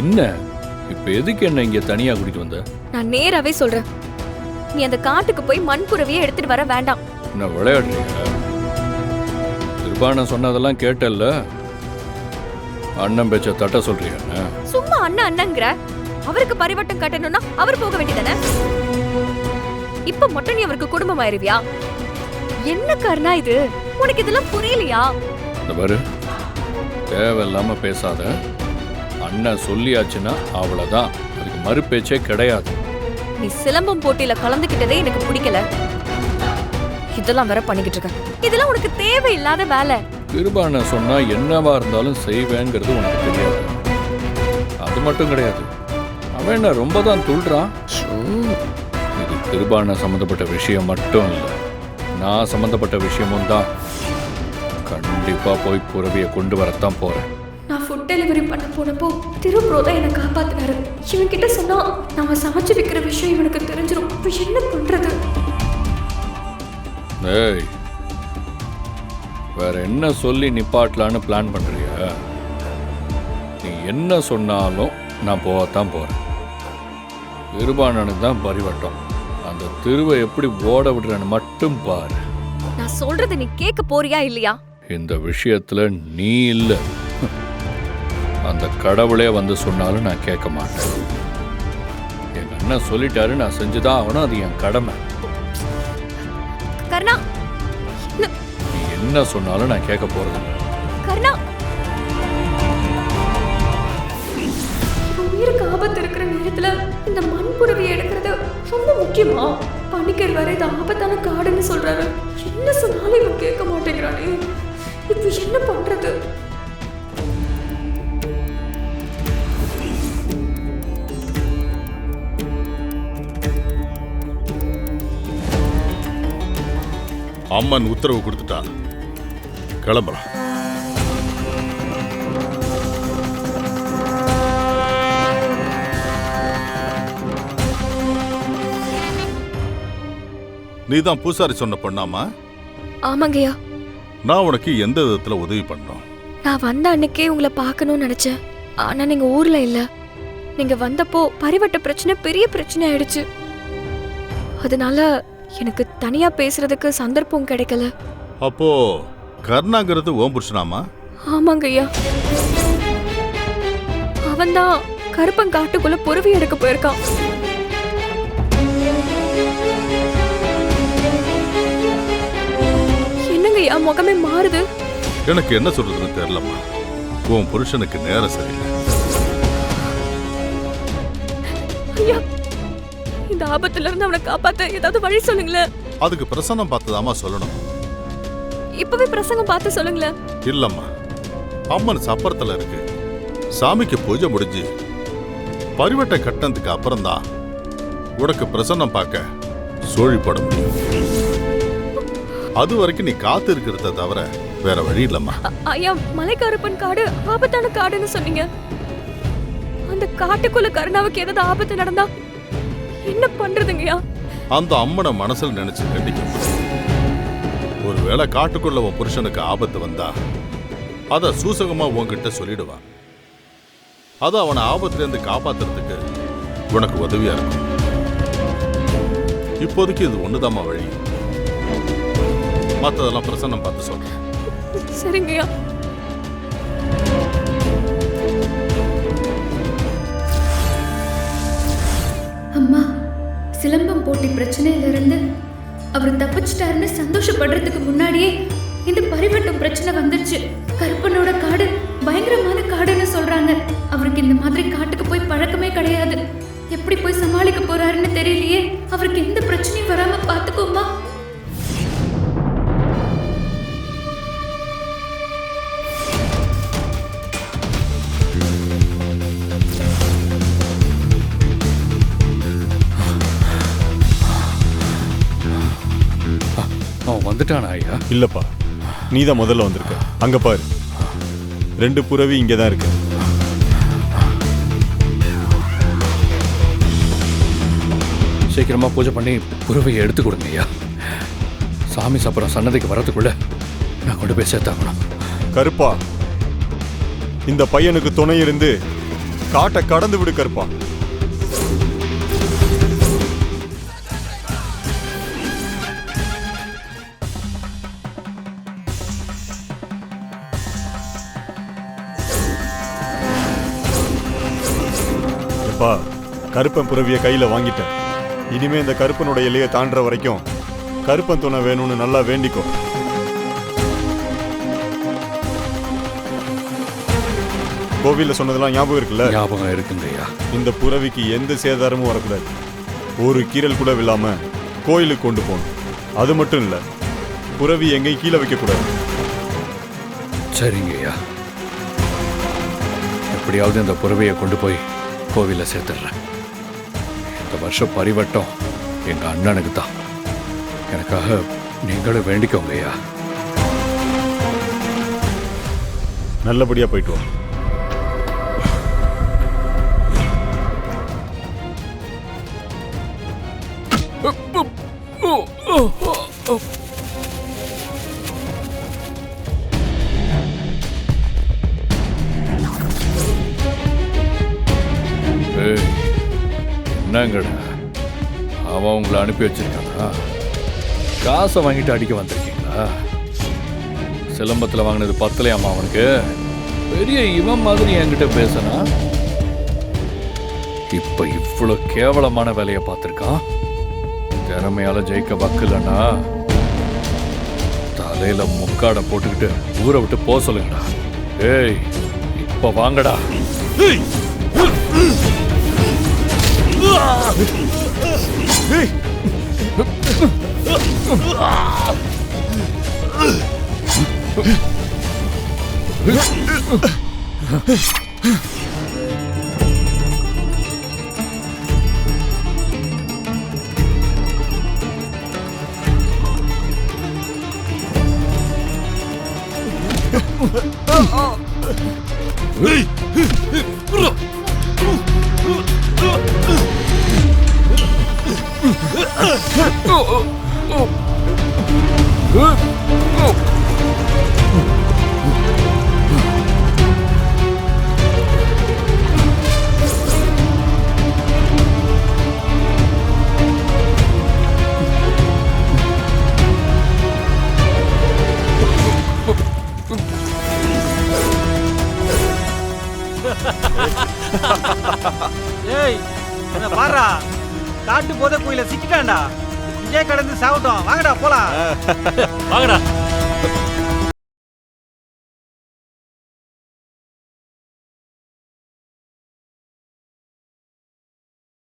என்ன இப்ப எதுக்கு என்ன இங்க தனியா கூட்டிட்டு வந்த? நான் நேராவே சொல்றேன், நீ அந்த காட்டுக்கு போய் மண்புறவியை எடுத்துட்டு வர வேண்டாம். என்ன விளையாடுறீங்க? திருபான சொன்னதெல்லாம் கேட்டல்ல, அண்ணன் பேச்ச தட்ட சொல்றியா? சும்மா அண்ணன் அண்ணங்கிற, அவருக்கு பரிவட்டம் கட்டணும்னா அவர் போக வேண்டியதானே? இப்ப மட்டும் நீ அவருக்கு குடும்பம் ஆயிருவியா? என்ன கர்ணா இது, உனக்கு இதெல்லாம் புரியலையா? இந்த பாரு, தேவையில்லாம பேசாத. அண்ணன் சொல்லியாச்சுன்னா அவ்வளவுதான், அதுக்கு மறுபேச்சே கிடையாது. நீ சிலம்பம் போட்டியில கலந்துக்கிட்டதே எனக்கு பிடிக்கல. இதெல்லாம் வேற பண்ணிக்கிட்டு இருக்க, இதெல்லாம் உனக்கு தேவையில்லாத வேலை. திருபான சொன்னா என்னவா இருந்தாலும் செய்வேங்கிறது உனக்கு தெரியாது. அது மட்டும் கிடையாது, அவன் என்ன ரொம்ப தான் துள்றான். இது திருபான சம்பந்தப்பட்ட விஷயம் மட்டும் இல்லை, நான் சம்பந்தப்பட்ட விஷயமும் தான். கண்டிப்பா போய் புறவியை கொண்டு வரத்தான் போறேன். நான் ஃபுட் டெலிவரி பண்ண போனப்போ திருப்ரோ தான் என்னை காப்பாத்தினாரு. இவன் கிட்ட சொன்னா நாம சமைச்சு விற்கிற விஷயம் இவனுக்கு தெரிஞ்சிடும். இப்ப என்ன பண்றது? ஏய், வேற என்ன சொல்லி நிப்பாட்டலான்னு பிளான் பண்றியா? நீ என்ன சொன்னாலும் நான் போகத்தான் போறேன். திருபானனுக்கு தான் பரிவட்டம், அந்த திருவை எப்படி ஓட விடுறேன்னு மட்டும் பாரு. நான் சொல்றது நீ கேட்க போறியா இல்லையா? இந்த விஷயத்துல நீ இல்ல, அந்த கடவுளே வந்து சொன்னாலும் நான் கேட்க மாட்டேன். எங்க அண்ணன் சொல்லிட்டாரு, நான் செஞ்சுதான் ஆகணும், அது என் கடமை. கர்ணா, நீ என்ன சொன்னாலும் நான் கேட்க போறது இல்லை. கர்ணா, உயிருக்கு ஆபத்து இருக்கிற நேரத்துல இந்த மண்புறவியை எடுக்கிறது ரொம்ப முக்கியமா? பணிக்கர் வரை இது ஆபத்தான காடுன்னு சொல்றாரு. என்ன சொன்னாலும் இவன் கேட்க மாட்டேங்கிறானே, இப்ப என்ன பண்றது? அம்மன் உத்தரவு கொடுத்துட்டா, கிளம்பலாம். நீதான் பூசாரி சொன்ன பொண்ணாமா? ஆமாங்கய்யா. நான் உனக்கு எந்த விதத்துல உதவி பண்ணோம்? நான் வந்த அன்னைக்கே உங்களை பார்க்கணும்னு நினைச்சேன். ஆனா நீங்க ஊர்ல இல்ல. நீங்க வந்தப்போ பரிவட்ட பிரச்சனை பெரிய பிரச்சனை ஆயிடுச்சு. அதனால எனக்கு தனியா பேசுறதுக்கு சந்தர்ப்பம் கிடைக்கல. அப்போ கர்ணாங்கிறது ஓம் புருஷனாமா? ஆமாங்கய்யா, அவன்தான் கருப்பன் காட்டுக்குள்ள புறவி எடுக்க போயிருக்கான். என்னங்கய்யா முகமே மாறுது? எனக்கு என்ன சொல்றதுன்னு தெரியலம்மா. உன் புருஷனுக்கு நேரம் சரியில்லை. ஐயா, இந்த ஆபத்துல இருந்து அவனை காப்பாத்த ஏதாவது வழி சொல்லுங்களேன். அதுக்கு பிரசன்னம் பார்த்ததாமா சொல்லணும். இப்பவே பிரசங்கம் பார்த்து சொல்லுங்களேன். இல்லம்மா, அம்மன் சப்பரத்துல இருக்கு. சாமிக்கு பூஜை முடிஞ்சு பரிவட்டை கட்டினதுக்கு அப்புறம்தான் உனக்கு பிரசன்னம் பார்க்க சோழி போட முடியும். அது வரைக்கும் நீ காத்து இருக்கிறத தவிர வேற வழி இல்லம்மா. ஐயா, மலைக்கருப்பன் காடு ஆபத்தான காடுன்னு சொன்னீங்க. அந்த காட்டுக்குள்ள கருணாவுக்கு ஏதாவது ஆபத்து நடந்தா என்ன பண்றதுங்கய்யா? அந்த அம்மனை மனசுல நினைச்சு கண்டிக்கும். ஒருவேளை காட்டுக்குள்ள உன் புருஷனுக்கு ஆபத்து வந்தா அத சூசகமா உன்கிட்ட சொல்லிடுவான். அத அவனை ஆபத்துல இருந்து காப்பாத்துறதுக்கு உனக்கு உதவியா இருக்கும். இப்போதைக்கு இது ஒண்ணுதாம்மா வழி. மத்ததெல்லாம் பிரசன்னம் பார்த்து சொல்றேன். சரிங்கய்யா. அம்மா, சிலம்பம் போட்டி பிரச்சனையிலிருந்து அவர் தப்பிச்சிட்டாருன்னு சந்தோஷப்படுறதுக்கு முன்னாடியே இந்த பரிவட்டம் பிரச்சனை வந்துருச்சு. கருப்பனோட காடு பயங்கரமான காடுன்னு சொல்றாங்க. அவருக்கு இந்த மாதிரி காட்டுக்கு போய் பழக்கமே கிடையாது. எப்படி போய் சமாளிக்க போறாருன்னு தெரியலையே. அவருக்கு எந்த பிரச்சனையும் வராம பாத்துக்கோமா. வந்துட்டானா ஐயா? இல்லப்பா, நீதான் முதல்ல வந்திருக்க. அங்க பாரு, 2 புறவி இங்கதான் இருக்கு. சீக்கிரமா பூஜை பண்ணி புறவையை எடுத்து கொடுங்க ஐயா. சாமி சப்பரம் சன்னதிக்கு வரதுக்குள்ள நான் கொண்டு போய் சேர்த்தாங்கணும். கருப்பா, இந்த பையனுக்கு துணை இருந்து காட்டை கடந்து விடு கருப்பா. எப்பா, கருப்பன் புறவிய கையில வாங்கிட்டேன். இனிமே இந்த கருப்பனோட எல்லையை தாண்டுற வரைக்கும் கருப்பன் துணை வேணும்னு நல்லா வேண்டிக்கோ. கோவில்ல சொன்னதெல்லாம் ஞாபகம் இருக்குல்ல? ஞாபகம் இருக்குங்கய்யா. இந்த புறவிக்கு எந்த சேதாரமும் வரக்கூடாது. ஒரு கீரல் கூட இல்லாம கோயிலுக்கு கொண்டு போகணும். அது மட்டும் இல்ல, புறவி எங்கேயும் கீழே வைக்க கூடாது. சரிங்கய்யா. எப்படியாவது இந்த புறவையை கொண்டு போய் கோவில சேர்த்துடுறேன். இந்த வருஷம் பரிவட்டம் எங்க அண்ணனுக்கு தான். எனக்காக நீங்களும் வேண்டிக்கோங்க ஐயா. நல்லபடியா போயிட்டு வா. என்னங்கடா, அவன் உங்களை அனுப்பி வச்சிருக்கானா? காசை வாங்கிட்டு அடிக்க வந்திருக்கீங்களா? சிலம்பத்தில் வாங்கினது பத்தலையாமா அவனுக்கு? பெரிய இவன் மாதிரி என்கிட்ட பேசினா இப்ப இவ்வளவு கேவலமான வேலையை பார்த்திருக்கான். திறமையால ஜெயிக்க வக்கலன்னா தலையில முக்காடை போட்டுக்கிட்டு ஊரை விட்டு போக சொல்லுங்கடா. ஏய், இப்ப வாங்கடா. ஏய், என்ன பாரா, காட்டு போதை கோயில சிக்கிட்டான்டா. இங்கே கடந்து சாப்பிட்டோம். வாங்கடா போலாம். வாங்கடா.